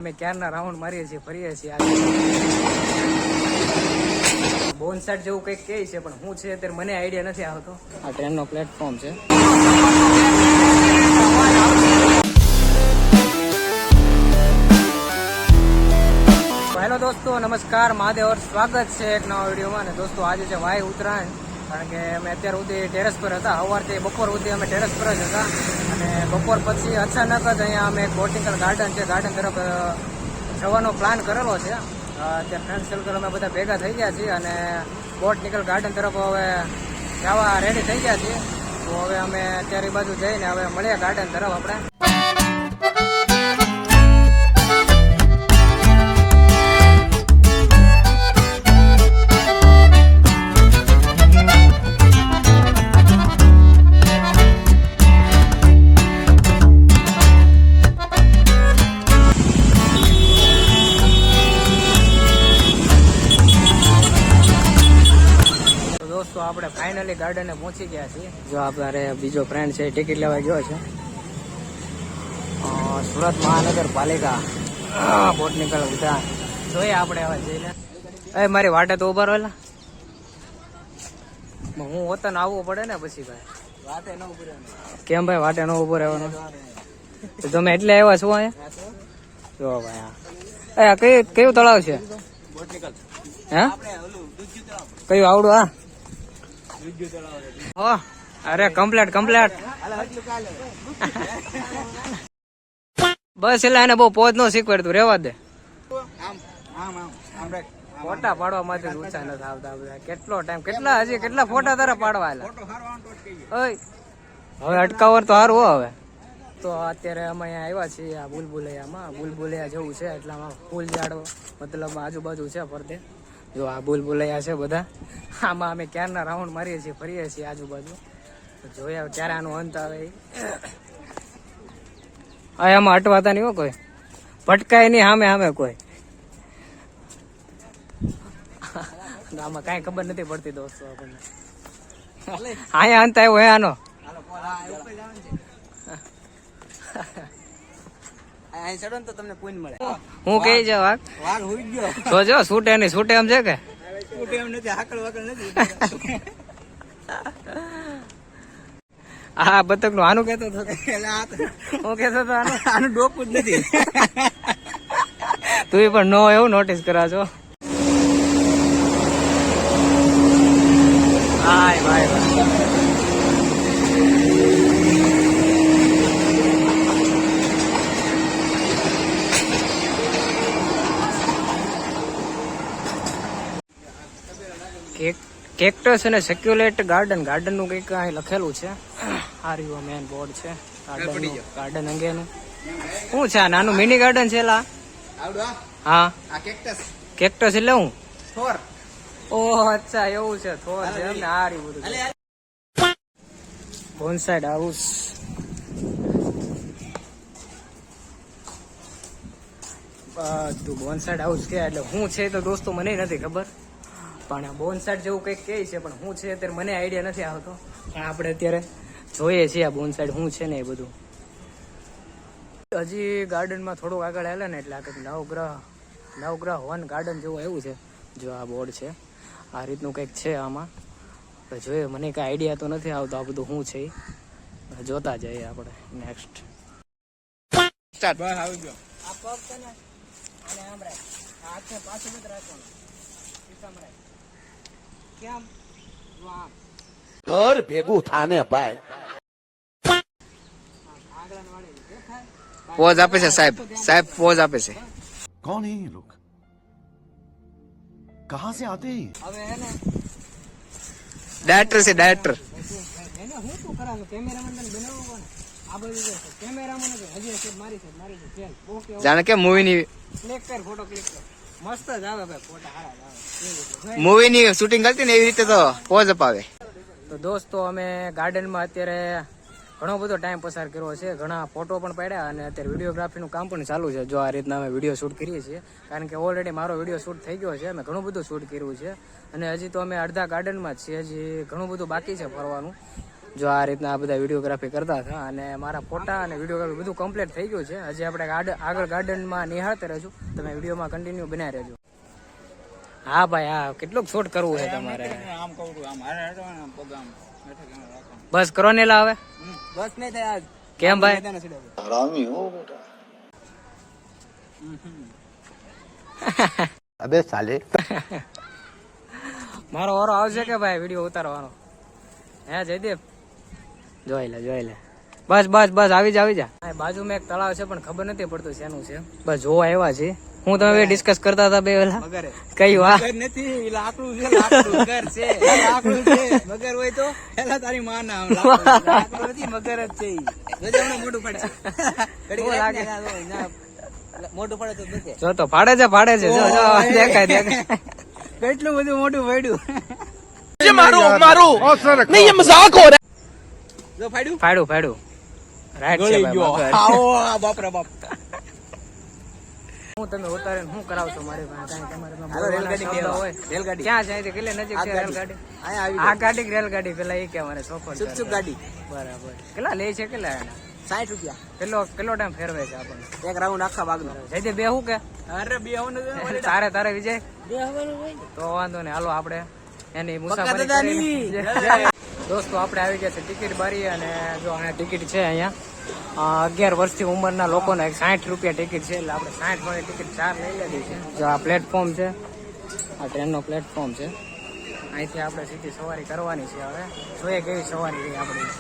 અમે ક્યારના રાઉન્ડ મારીએ છીએ, ફરીએ છીએ. બોનસાઇડ જેવું કંઈક કહે છે, પણ હું છે અત્યારે મને આઈડિયા નથી આવતો. આ ટ્રેનનો પ્લેટફોર્મ છે. હેલો દોસ્તો, નમસ્કાર, મહાદેવ, સ્વાગત છે એક નવા વિડીયોમાં. અને દોસ્તો આજે છે વાય ઉત્તરાયણ, કારણ કે અમે અત્યાર સુધી ટેરેસ પર હતા. સવારથી બપોર સુધી અમે ટેરેસ પર જ હતા. અને બપોર પછી અચાનક જ અહીંયા અમે એક બોટનિકલ ગાર્ડન છે, ગાર્ડન તરફ જવાનો પ્લાન કરેલો છે. અત્યારે ફ્રેન્ડ સર્કલ અમે બધા ભેગા થઈ ગયા છીએ અને બોટનિકલ ગાર્ડન તરફ હવે જવા રેડી થઈ ગયા છીએ. તો હવે અમે અત્યારે એ બાજુ જઈને હવે મળીએ ગાર્ડન તરફ આપણે. તો આપણે ફાઇનલી ગાર્ડને પહોંચી ગયા છીએ. જો આપણે બીજો ફ્રેન્ડ છે, ટિકિટ લેવા ગયો છે. સુરત મહાનગરપાલિકા બોટનિકલ ઉદ્યાન જોઈએ આપણે હવે જઈને. મારી વાટે તો ઉભા રહેલા, હું વતન આવવું પડે ને પછી ભાઈ. વાટે ન ઉભું રહેવાનું. કેમ ભાઈ વાટે ન ઉભું રહેવાનું? તમે એટલે આવ્યા છો અહીંયા? જો ભાઈ કયું તળાવ છે? હે કયું આવડું? હા અરે કમ્પ્લેટ બસ એટલે એને બહુ પોજ નો શીખવાડતું, રેવા દે. ફોટા પાડવા માટે ઊંચા નથી આવતા બધા. કેટલો ટાઈમ, કેટલા ફોટા તારા પાડવા? હવે અટકાવર તો સારું હો. હવે તો અત્યારે અમે અહીંયા આવ્યા છીએ આ બુલબુલૈયામાં. બુલબુલૈયા જેવું છે એટલે આમાં ફૂલ ઝાડો મતલબ આજુબાજુ છે ફરતે. જો આ બુલબુલૈયા છે બધા. આમાં અમે ક્યારના રાઉન્ડ મારીએ છીએ, ફરીએ છીએ આજુબાજુ. જોયા ક્યારે આનો અંત આવે. આમાં અટવાતા નહીં હો કોઈ, ભટકાય નહીં સામે કોઈ. આમાં કઈ ખબર નથી પડતી દોસ્તો આપણને. અહીંયા અંત આવ્યો હે આનો. હું કઈ છે વાઘ જો છૂટે નહીં, છૂટે એમ છે કે હા બતક નું આનું કેતો હતો. હું કેતો હતો આનું ડોકું જ નથી. તું પણ નો એવું નોટિસ કરાજો. હાય ભાઈ કેક્ટસ અને સેક્યુલેટ ગાર્ડન નું કંઈક અહીં લખેલું છે. આ રહ્યું મેન બોર્ડ છે ગાર્ડન અંગેનું. શું છે આ નાનું મિની ગાર્ડન છે? હા કેક્ટસ એટલે હું? ઓહ અચ્છા એવું છે, થોર છે એમને. આ રહ્યું બધું બોનસાઇડ હાઉસ. બધું બોનસાઇડ હાઉસ કે એટલે શું છે તો દોસ્તો મને નથી ખબર, પણ બોનસાઇડ જેવું કંઈક કહે છે, પણ શું છે અત્યારે મને આઈડિયા નથી આવતો. પણ આપણે અત્યારે જોઈએ છીએ આ બોનસાઇડ શું છે ને એ બધું. હજી ગાર્ડનમાં થોડુંક આગળ હાલે ને એટલે આ કંઈક નવગ્રહ વન ગાર્ડન જેવું એવું છે. જો આ બોર્ડ છે, આ રીતનું કંઈક છે આમાં. જોઈએ, મને કંઈ આઈડિયા તો નથી આવતો આ બધું શું છે. જોતા જઈએ આપણે નેક્સ્ટ. ઘર ભેગું થાને ભાઈ. પોઝ આપે છે સાહેબ પોઝ આપે છે. કોણ હે ये लोग? कहां से आते हैं? હવે હે ને ડાયરેક્ટર છે, ડાયરેક્ટર. એને હું શું કરાવું? કેમેરામેન ને બનાવવો કોને? આ બધું છે કેમેરામેન છે. હજી છે મારી છે ઓકે જાણે કે મૂવી ની ક્લિક કર, ફોટો ક્લિક કર. મસ્ત જ આવે ભાઈ ફોટા, સારા આવે. મૂવી ની શૂટિંગ કરતી ને એવી રીતે તો પોઝ અપાવે. તો દોસ્તો અમે ગાર્ડનમાં અત્યારે ઘણો બધો ટાઈમ પસાર કર્યો છે, ઘણા ફોટો પણ પાડ્યા અને અત્યારે વિડીયોગ્રાફીનું કામ પણ ચાલુ છે. જો આ રીતના અમે વિડીયો શૂટ કરીએ છીએ, કારણ કે ઓલરેડી મારો વિડીયો શૂટ થઈ ગયો છે. અમે ઘણું બધું શૂટ કર્યું છે અને હજી તો અમે અડધા ગાર્ડનમાં જ છીએ, હજી ઘણું બધું બાકી છે ફરવાનું. જો આ રીતના આ બધા વિડીયોગ્રાફી કરતા હતા અને મારા ફોટા અને વિડીયોગ્રાફી બધું કમ્પ્લીટ થઈ ગયું છે. હજી આપણે આગળ ગાર્ડનમાં નિહાળતા રહેશું. તમે વિડીયોમાં કન્ટિન્યુ બનાવી રહેજો. હા ભાઈ, હા કેટલુંક શૂટ કરવું છે તમારે? આમ કહું છું, આમ હારે હારે આમ પગ આમ હેઠે કેમ રાખવાનું. બસ કરો ને આવે બસ નહીં થાય આજ. કેમ ભાઈ? हरामी हो बेटा अबे साले મારો વારો આવશે કે ભાઈ વિડીયો ઉતારવાનો? હે જયદેવ? જોઈ લે બસ આવી જા. આ બાજુમાં એક તળાવ છે પણ ખબર નથી પડતું શેનું છે. બસ જોવા આવ્યા છે. હું તમે ડિસ્કસ કરતા હતા બે વેલા મગર કઈ વાત મગર નથી, ઈ લાકડું છે, લાકડું મગર છે, લાકડું છે. મગર હોય તો પેલા તારી માં ના આમ લાકડું નથી, મગર જ છે ઈ. જોજે હમણાં મોઢું પડશે. ઘડીક લાગે. મોઢું પડે તો દુખે. જો તો ફાડે છે જો દેખાય કેટલું બધું મોઢું પડ્યું. ये मारो नहीं ये मजाक हो रहा જો ફાડ્યું ફાડું રાઈટ છે ગળી ભાઈ, ગયો. મગર. આવો બાપ રે બાપ. હું તમે ઉતારીને શું કરાવશો મારી પાસે? કાંઈ તમારે એમાં હાલો, બોલવાના રેલગાડી શબ્દ લેવા. હોય. રેલગાડી. ક્યાં છે? અહીંથી કેટલે નજીક છે આ રેલગાડી? અહીંયા આવી આ ગાડી કે રેલગાડી? પેલા એ કે મારે સોફર સુપ સુપ ગાડી. બરાબર. કેટલા લે છે કેટલા એના? 60 રૂપિયા કેટલો ટાઈમ ફેરવે છે આપણને? એક રાઉન્ડ આખા ભાગનો. જયદેવ બેહું કે અરે બે આવવાનું તારે વિજય બે આવવાનું હોય. તો વાંધો નહીં, હાલો આપણે એની પક્કા મુસાફરી દાદાની. કરીને. દોસ્તો આપણે આવી ગયા છે ટિકિટ બારી અને જો અહીંયા ટિકિટ છે અહીંયા 11 વર્ષથી ઉંમરના લોકોને 60 રૂપિયા ટિકિટ છે એટલે આપણે 60 વાળી ટિકિટ 4 લઈ લીધી છે. જો આ પ્લેટફોર્મ છે, આ ટ્રેનનો પ્લેટફોર્મ છે. અહીંથી આપણે સીધી સવારી કરવાની છે. હવે જોઈએ કેવી સવારી રહી આપણી.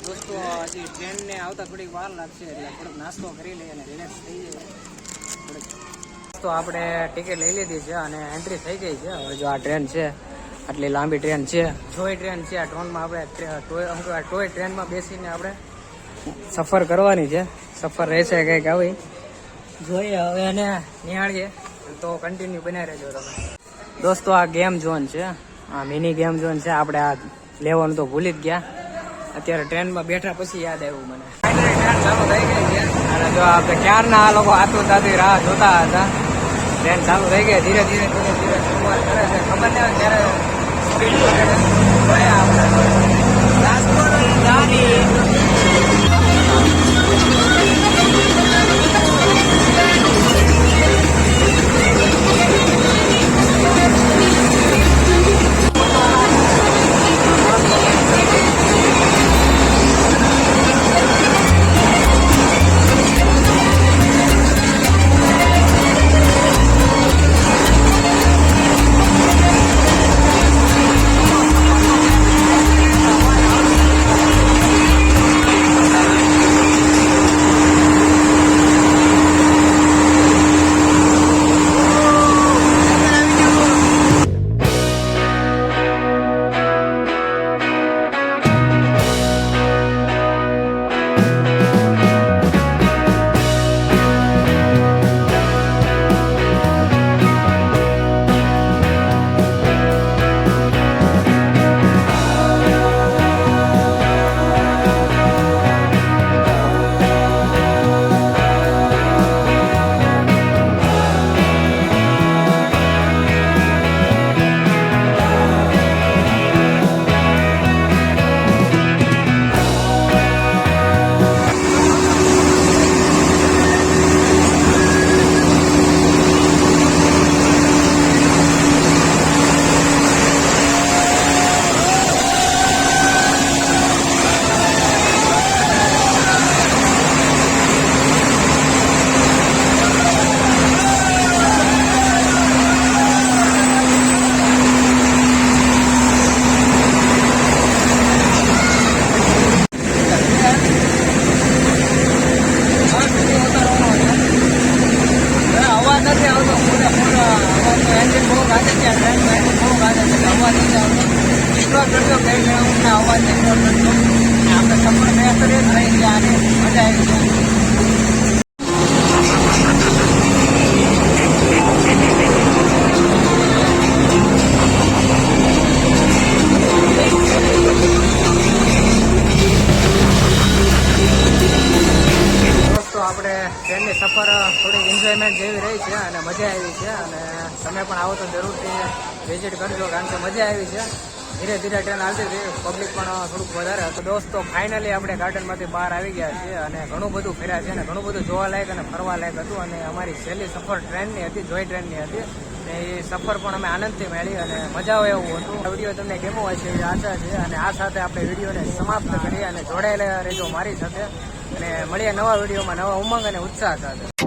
દોસ્તો હજી ટ્રેનને આવતા થોડીક વાર લાગશે એટલે થોડોક નાસ્તો કરી લઈએ અને રિલેક્સ થઈ જઈએ. તો આપણે ટિકિટ લઈ લીધી છે અને એન્ટ્રી થઈ ગઈ છે. હવે જો આ ટ્રેન છે, આટલી લાંબી ટ્રેન છે, ટોય ટ્રેન છે. આ ટ્રેનમાં આપણે ટોય ટ્રેનમાં બેસીને આપણે સફર કરવાની છે. સફર રહેશે કંઈક આવી, જોઈએ હવે એને નિહાળીએ. તો કન્ટિન્યુ બનાવી રહેજો તમે. દોસ્તો આ ગેમ ઝોન છે, આ મિની ગેમ ઝોન છે. આપણે આ લેવાનું તો ભૂલી જ ગયા. અત્યારે ટ્રેનમાં બેઠા પછી યાદ આવ્યું મને. ફાઇનલી ટ્રેન ચાલુ થઈ ગઈ છે અને જો આપણે ક્યારના આ લોકો આતુરતાથી રાહ જોતા હતા. ટ્રેન ચાલુ થઈ ગઈ, ધીરે ધીરે શરૂઆત કરે છે. ખબર નહીં હોય ત્યારે સ્પીડ પકડે. જોઈએ આપણે ટ્રેનની સફર થોડીક એન્જોયમેન્ટ જેવી રહી છે અને મજા આવી છે અને તમે પણ આવો તો જરૂરથી વિઝિટ કરજો કારણ કે મજા આવી છે. ધીરે ધીરે ટ્રેન હાલતી હતી, પબ્લિક પણ થોડુંક વધારે હતું. દોસ્તો ફાઇનલી આપણે ગાર્ડનમાંથી બહાર આવી ગયા છીએ અને ઘણું બધું ફર્યા છે અને ઘણું બધું જોવા લાયક અને ફરવા લાયક હતું. અને અમારી છેલ્લી સફર ટ્રેનની હતી, જોઈ ટ્રેનની હતી. ને એ સફર પણ અમે આનંદથી મેળવી અને મજા આવે એવું હતું. આ વિડીયો તમને કેવો હોય છે એવી આશા છે. અને આ સાથે આપણે વિડીયોને સમાપ્ત કરીએ અને જોડાયેલા રહેજો મારી સાથે અને મળીએ નવા વિડીયોમાં નવા ઉમંગ અને ઉત્સાહ સાથે.